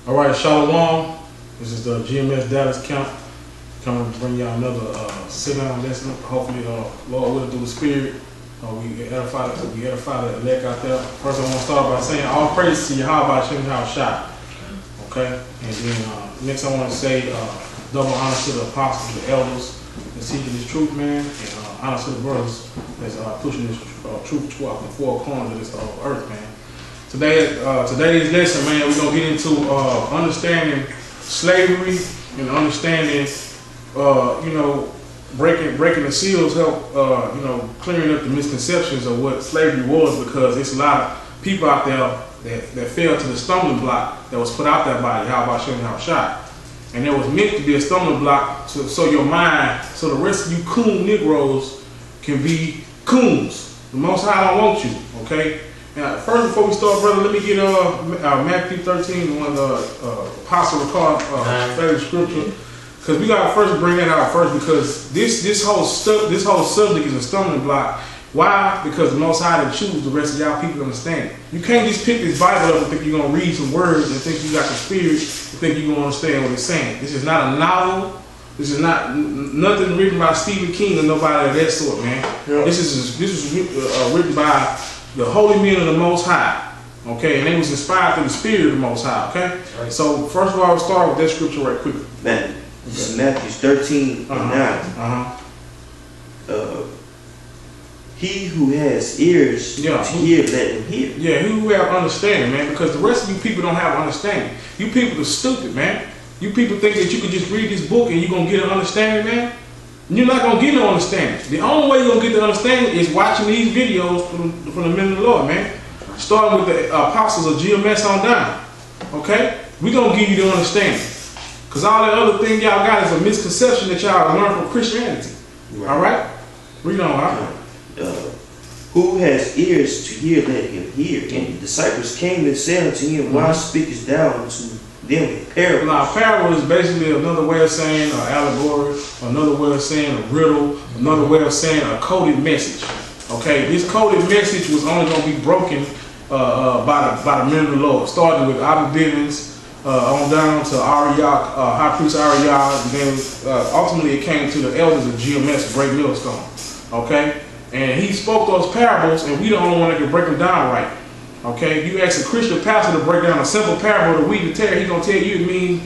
All right, Shalom. This is the GMS Dallas Camp. Coming to bring y'all another sit-down lesson. Hopefully, Lord willing, through the Spirit, we edify the elect out there. First, I want to start by saying all praise to Yahweh Shem Shah. Okay, and then next, I want to say double honor to the apostles, the elders that's teaching this truth, man, and honor to the brothers that's pushing this truth to the four corners of this earth, man. Today's lesson, man, we're gonna get into understanding slavery and understanding, breaking the seals, help, clearing up the misconceptions of what slavery was, because there's a lot of people out there that fell to the stumbling block that was put out there by Yahweh Shem Shah. And it was meant to be a stumbling block so your mind, so the rest of you coon Negroes can be coons. The Most High don't want you, okay? Now, first, before we start, brother, let me get Matthew 13, one of the Apostle recalled favorite scripture, because we gotta first bring that out first, because this whole subject is a stumbling block. Why? Because the Most High didn't choose the rest of y'all people to understand it. You can't just pick this Bible up and think you're gonna read some words and think you got the Spirit and think you're gonna understand what it's saying. This is not a novel. This is not nothing written by Stephen King or nobody of that sort, man. Yeah. This is written by the holy men of the Most High, okay, and it was inspired through the Spirit of the Most High, okay. Right. So first of all, we'll start with that scripture right quick. Man, this is Matthew 13 and 9. He who has ears to hear, let him hear. Yeah, he who have understanding, man, because the rest of you people don't have understanding. You people are stupid, man. You people think that you can just read this book and you're gonna get an understanding, man. You're not going to get no understanding. The only way you're going to get the understanding is watching these videos from the men of the Lord, man. Starting with the apostles of GMS on down. Okay? We're going to give you the understanding. Because all that other thing y'all got is a misconception that y'all learned from Christianity. Right. All right? Read on, all right? Who has ears to hear, let him hear. And the disciples came and said unto him, Why speakest thou unto them in parables? Now, parable is basically another way of saying an allegory, another way of saying a riddle, another way of saying a coded message. Okay, this coded message was only going to be broken by the men of the Lord, starting with Abba Bivens on down to Ariyah, High Priest Ariyah, and then ultimately it came to the elders of GMS, Great Millstone. Okay, and he spoke those parables, and we the only one that can break them down right. Okay, if you ask a Christian pastor to break down a simple parable of the wheat and tare, he's gonna tell you it means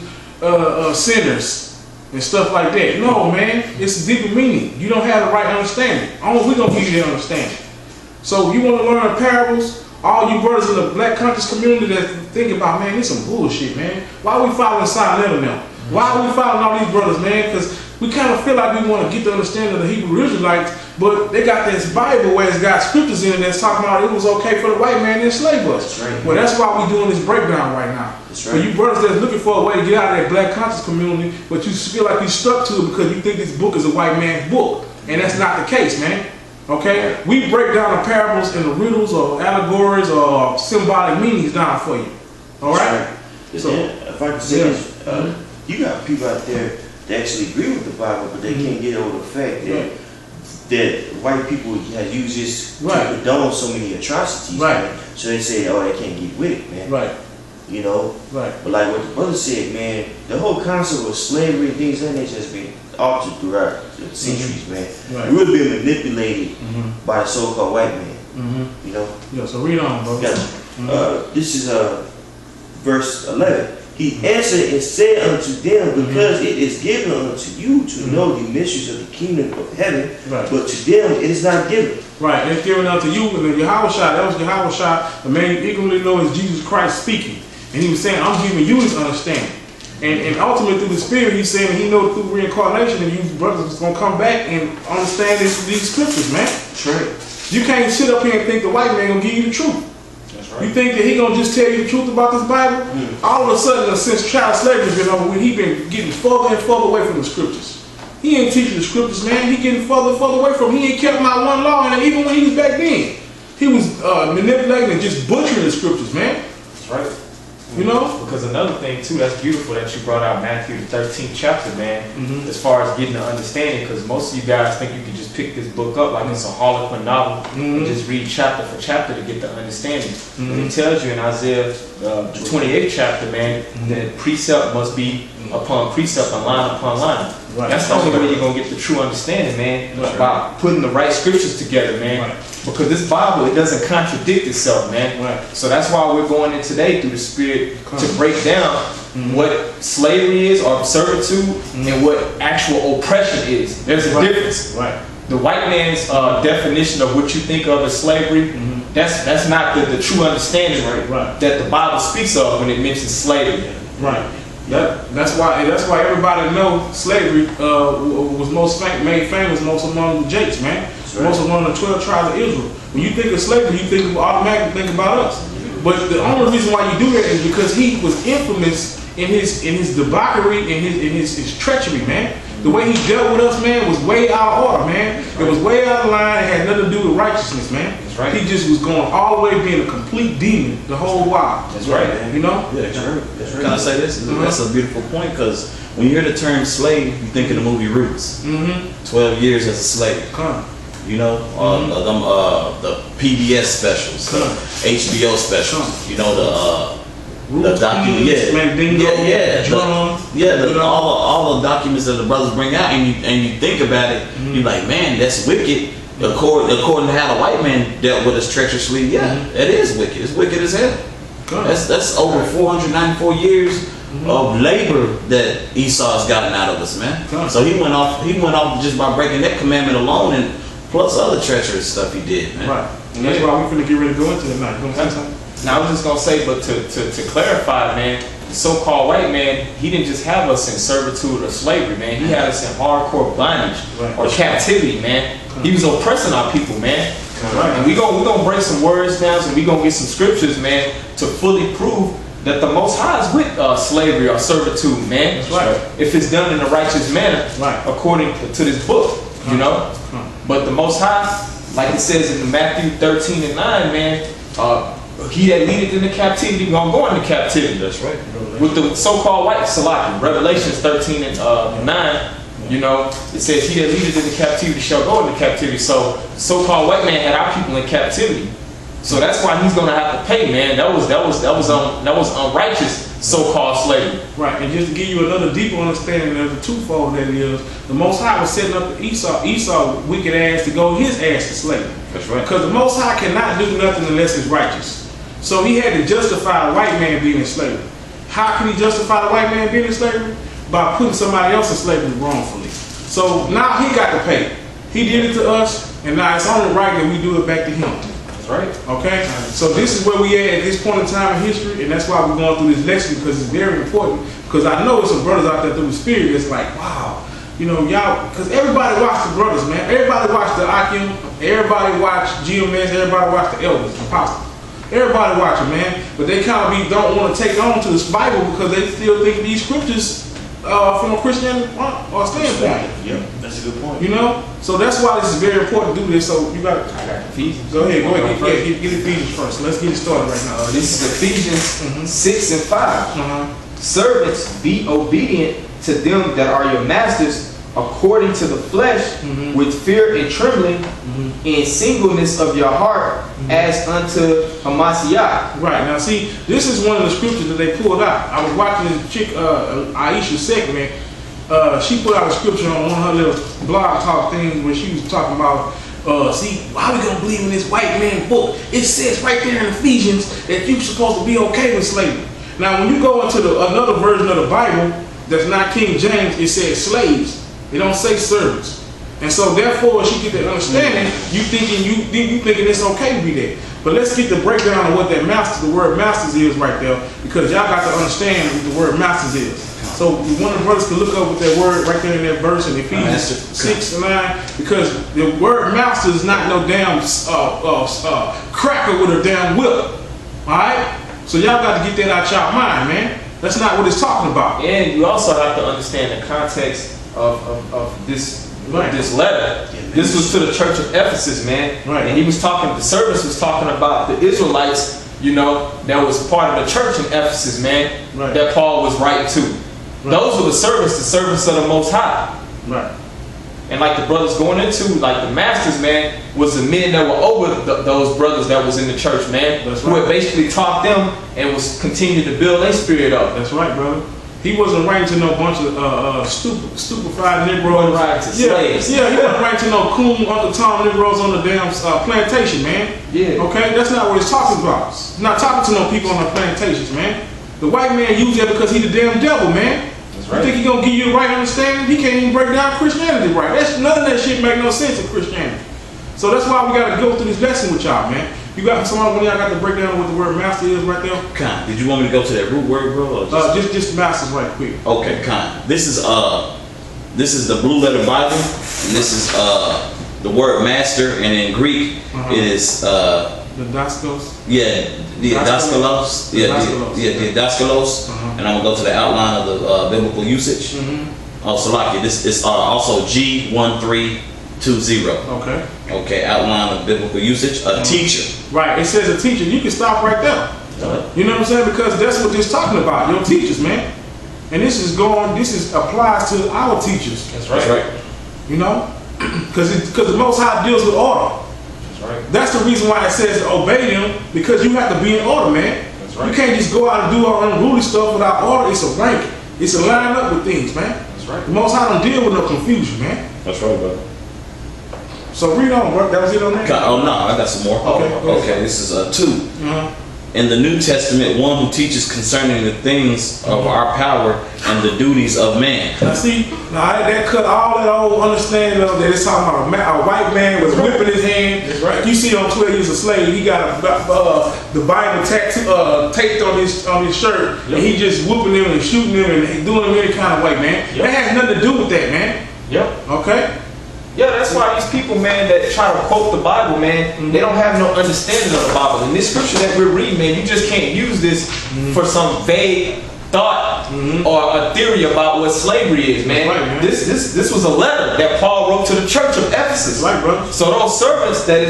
sinners and stuff like that. No, man, it's a deeper meaning. You don't have the right understanding. Only we're gonna give you the understanding. So you want to learn parables? All you brothers in the black conscious community that think about, man, this some bullshit, man. Why are we following Silent Letter now? Why are we following all these brothers, man? Because we kind of feel like we want to get the understanding of the Hebrew Israelites, but they got this Bible where it's got scriptures in it that's talking about it was okay for the white man to enslave us. That's right. Well, that's why we're doing this breakdown right now. That's right. For you brothers that's looking for a way to get out of that black conscious community, but you feel like you stuck to it because you think this book is a white man's book, and that's not the case, man. Okay? Right. We break down the parables and the riddles or allegories or symbolic meanings down for you. All right? So, if I can say this, you got people out there that actually agree with the Bible, but they can't get over the fact that white people have used this to condone so many atrocities. Right. Man. So they say, oh, they can't get with it, man. Right. You know? Right. But like what the brother said, man, the whole concept of slavery and things like that has been altered throughout the centuries, man. Right. We've been manipulated by the so-called white man. You know? Yeah, so read on, bro. This is verse 11. He answered and said unto them, because it is given unto you to know the mysteries of the kingdom of heaven, but to them it is not given. Right, it's given unto you, and then Yahweh Shah, that was Yahweh Shah, the man you equally know is Jesus Christ speaking. And he was saying, I'm giving you this understanding. And ultimately through the Spirit, he's saying he knows through reincarnation and you brothers is going to come back and understand these scriptures, man. True. You can't sit up here and think the white man going to give you the truth. You think that he gonna just tell you the truth about this Bible? All of a sudden, since child slavery has been over with, he been getting further and further away from the scriptures. He ain't teaching the scriptures, man. He getting further and further away from them. He ain't kept my one law, and even when he was back then, he was manipulating and just butchering the scriptures, man. That's right. You know? Because another thing too, that's beautiful that you brought out Matthew the 13th chapter, man. As far as getting the understanding, because most of you guys think you can just pick this book up like it's a Harlequin novel and just read chapter for chapter to get the understanding. But it tells you in Isaiah the 28th chapter, man, that precept must be upon precept and line upon line. Right. That's the only way you're gonna get the true understanding, man, by putting the right scriptures together, man. Because this Bible, it doesn't contradict itself, man. So that's why we're going in today through the Spirit to break down what slavery is or servitude and what actual oppression is. There's a difference. The white man's definition of what you think of as slavery, that's not the true understanding that the Bible speaks of when it mentions slavery. That's why everybody know slavery was most made famous most among the Jakes, man. Most among the 12 tribes of Israel. When you think of slavery, you automatically think about us. But the only reason why you do that is because he was infamous in his debauchery, in his treachery, man. The way he dealt with us, man, was way out of order, man. It was way out of line. It had nothing to do with righteousness, man. He just was going all the way being a complete demon the whole while. That's right, man. You know? Yeah, that's right. Can I say this? That's a beautiful point, because when you hear the term slave, you think of the movie Roots. 12 years as a slave. You know, the PBS specials, HBO specials. You know, the document, all the documents that the brothers bring out, and you think about it, you're like, man, that's wicked. According to how the white man dealt with us treacherously, it is wicked. It's wicked as hell. That's over 494 years of labor that Esau has gotten out of us, man. So he went off just by breaking that commandment alone, and plus other treacherous stuff he did, man. And that's why we're finna get ready to go into tonight. You gonna say something? Now I was just gonna say, but to clarify, man, the so-called white man, he didn't just have us in servitude or slavery, man. He had us in hardcore bondage or captivity, man. He was oppressing our people, man. And we gonna break some words down, and we gonna get some scriptures, man, to fully prove that the Most High is with slavery or servitude, man. If it's done in a righteous manner, according to this book, you know. But the Most High, like it says in Matthew 13 and 9, man, he that leadeth into captivity gonna go into captivity. That's right. With the so-called white Salaki, Revelations 13 and 9, you know, it says he that leadeth into captivity shall go into captivity. So the so-called white man had our people in captivity. So that's why he's gonna have to pay, man. That was unrighteous so-called slavery. And just to give you another deeper understanding of the twofold that it is, the Most High was setting up Esau wicked ass to go his ass to slavery. That's right. Because the Most High cannot do nothing unless it's righteous. So he had to justify a white man being in slavery. How can he justify the white man being in slavery? By putting somebody else in slavery wrongfully. So now he got to pay. He did it to us, and now it's only right that we do it back to him. That's right. Okay? So this is where we at this point in time in history, and that's why we're going through this lesson, because it's very important. Because I know there's some brothers out there through the Spirit that's like, wow, you know, y'all, because everybody watched the brothers, man. Everybody watched the Akim, everybody watched GMS, everybody watched the elders, the apostles. Everybody watching, man, but they kind of don't want to take on to this Bible because they still think these scriptures from a Christian standpoint. Yeah, that's a good point. You know, so that's why this is very important to do this. So you got Ephesians. Go ahead, get Ephesians first. Let's get it started right now. This is Ephesians 6 and 5. Servants, be obedient to them that are your masters, according to the flesh, with fear and trembling, in singleness of your heart, as unto Hamashiach. Now see, this is one of the scriptures that they pulled out. I was watching this chick, Aisha segment. She put out a scripture on one of her little blog talk things where she was talking about, see, why are we gonna believe in this white man book? It says right there in Ephesians that you're supposed to be okay with slavery. Now when you go into another version of the Bible that's not King James, it says slaves. It don't say servants. And so therefore, as you get that understanding, you thinking it's okay to be there. But let's get the breakdown of what that the word masters is right there, because y'all got to understand what the word masters is. So one of the brothers can look up with that word right there in that verse in Ephesians 6 and 9, because the word master is not no damn cracker with a damn whip. Alright? So y'all got to get that out y'all mind, man. That's not what it's talking about. And you also have to understand the context of this letter. This was to the church of Ephesus, man. And he was talking, the servants was talking about the Israelites, you know, that was part of the church in Ephesus, man, that Paul was writing to. Those were the servants of the Most High. Right. And like the brothers going into, like the masters, man, was the men that were over those brothers that was in the church, man. That's who had basically taught them and was continuing to build their spirit up. That's right, brother. He wasn't writing to no bunch of stupefied Negroes. Right, to slaves. Yeah, he wasn't writing to no coon Uncle Tom Negroes on the damn plantation, man. Yeah. Okay, that's not what he's talking about. He's not talking to no people on the plantations, man. The white man used that because he's the damn devil, man. That's right. You think he gonna give you the right understanding? He can't even break down Christianity right. None of that shit make no sense in Christianity. So that's why we gotta go through this lesson with y'all, man. You got someone when y'all got to break down what the word master is right there? Kind. Did you want me to go to that root word, bro? Or just masters right quick. Okay, kind. This is the Blue Letter Bible, and this is the word master, and in Greek it is the Daskalos. Yeah, the Daskalos. The Daskalos. And I'm gonna go to the outline of the biblical usage. Oh, Salakia. This is also G1320. Okay, outline of biblical usage. A teacher. Right, it says a teacher. You can stop right there. You know what I'm saying? Because that's what this talking about. Your teachers, man. And this applies to our teachers. That's right. You know? Because the Most High deals with order. That's right. That's the reason why it says to obey them, because you have to be in order, man. That's right. You can't just go out and do all unruly stuff without order. It's a rank. It's a line up with things, man. That's right. The Most High don't deal with no confusion, man. That's right, brother. So read on, bro. That was it on that? Oh, no, I got some more. Okay, this is 2. In the New Testament, one who teaches concerning the things of our power and the duties of man. Now see, that cut all that old understanding of that it's talking about a white man was whipping his hand. That's right. You see on 12 Years a Slave, he got the Bible taped on his shirt, and he just whooping them and shooting them and doing them any kind of way, man. That has nothing to do with that, man. Okay? Yeah, that's why these people, man, that try to quote the Bible, man, they don't have no understanding of the Bible. And this scripture that we're reading, man, you just can't use this for some vague thought or a theory about what slavery is, man. Right, man. This was a letter that Paul wrote to the church of Ephesus. Right, brother. So those servants that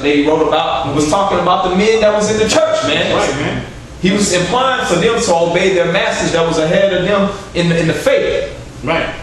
he wrote about was talking about the men that was in the church, man. Right, man. He was implying for them to obey their masters that was ahead of them in the faith. Right.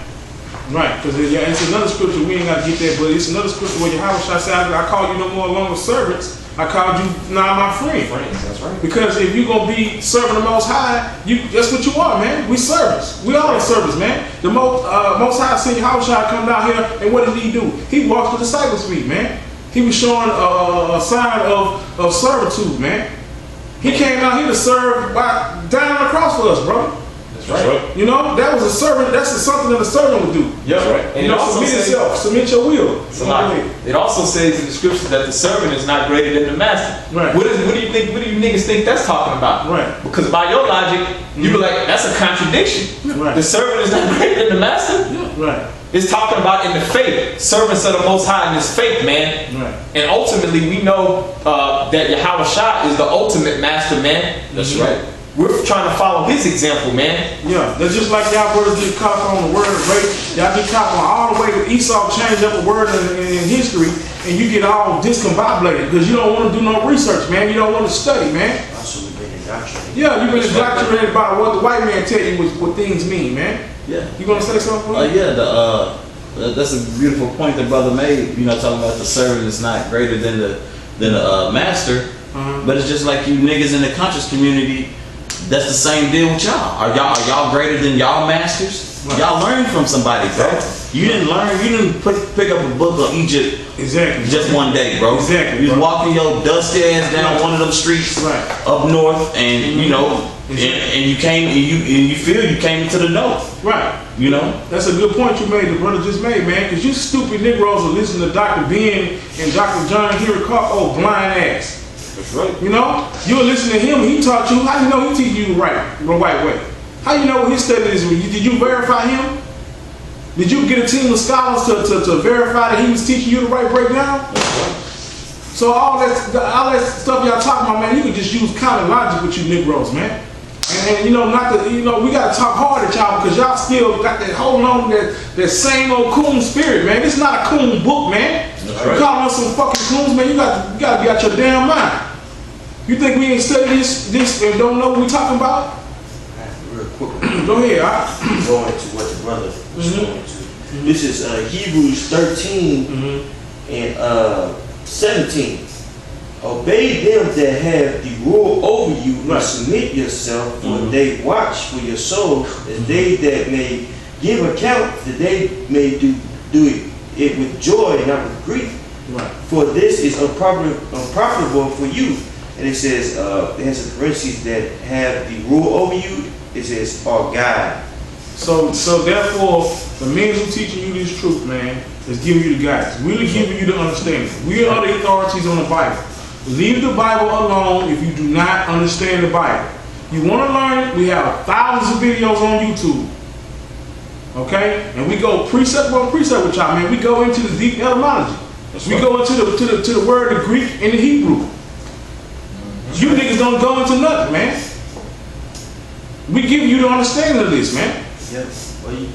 Right, because it's another scripture, we ain't got to get that, but it's another scripture where Yahweh said, I call you no more longer servants, I called you now my friend. That's right. Because if you're going to be serving the Most High, that's what you are, man. We servants. We all in service, man. The Most High sent Yahweh come down here, and what did he do? He walked the disciples' feet, man. He was showing a sign of servitude, man. He came down here to serve by dying on the cross for us, brother. That's right. You know, that was a servant. That's something that a servant would do. Yeah, right. And submit your will. It also says in the scripture that the servant is not greater than the master. Right. What do you think? What do you niggas think that's talking about? Right. Because by your logic, you be like, that's a contradiction. Right. The servant is not greater than the master. Right. It's talking about in the faith, servants of the Most High in this faith, man. Right. And ultimately, we know that Yahweh Shah is the ultimate master, man. That's right. We're trying to follow his example, man. Yeah, that's just like y'all brothers get caught on the word rape. Y'all get caught on all the way that Esau changed up a word in history, and you get all discombobulated because you don't want to do no research, man. You don't want to study, man. Also, we've been indoctrinated. Yeah, you've been indoctrinated by what the white man tell you what things mean, man. Yeah. You gonna say something? That's a beautiful point that brother made. You know, talking about the servant is not greater than the master, but it's just like you niggas in the conscious community. That's the same deal with y'all. Are y'all greater than y'all masters? Right. Y'all learned from somebody, bro. You didn't learn. You didn't pick up a book on Egypt just one day, bro. You was walking your dusty ass down one of them streets up north, and you know, and you came and you feel you came into the north. Right. You know. That's a good point you made. The brother just made, man. Because you stupid Negroes are listening to Dr. Ben and Dr. John Henry Clark, blind ass. That's right. You know, you were listening to him. He taught you. How you know he teach you the right way? How you know what his study is? Did you verify him? Did you get a team of scholars to verify that he was teaching you the right breakdown? So all that stuff y'all talking about, man, you could just use common logic with you Negroes, man. And you know, we gotta talk hard at y'all because y'all still got that holding on to that same old coon spirit, man. This is not a coon book, man. You calling us some fucking coons, man. You gotta be out your damn mind. You think we ain't studied this and don't know what we talking about? Real quick. Go ahead. Going to what the brother was going to. This is Hebrews 13 and 17. Obey them that have the rule over you, and submit yourself, for they watch for your souls, and they that may give account, that they may do it with joy and not with grief. Right. For this is unprofitable for you. And it says, it has a parentheses that have the rule over you. It says, or God. So therefore, the men who teaching you this truth, man, is giving you the guidance. Really giving you the understanding. We are the authorities on the Bible. Leave the Bible alone if you do not understand the Bible. You want to learn? We have thousands of videos on YouTube. Okay? And we go precept on precept with y'all, man. We go into the deep etymology. We go into the word, the Greek and the Hebrew. You niggas don't go into nothing, man. We give you the understanding of this, man. Yeah. Well, you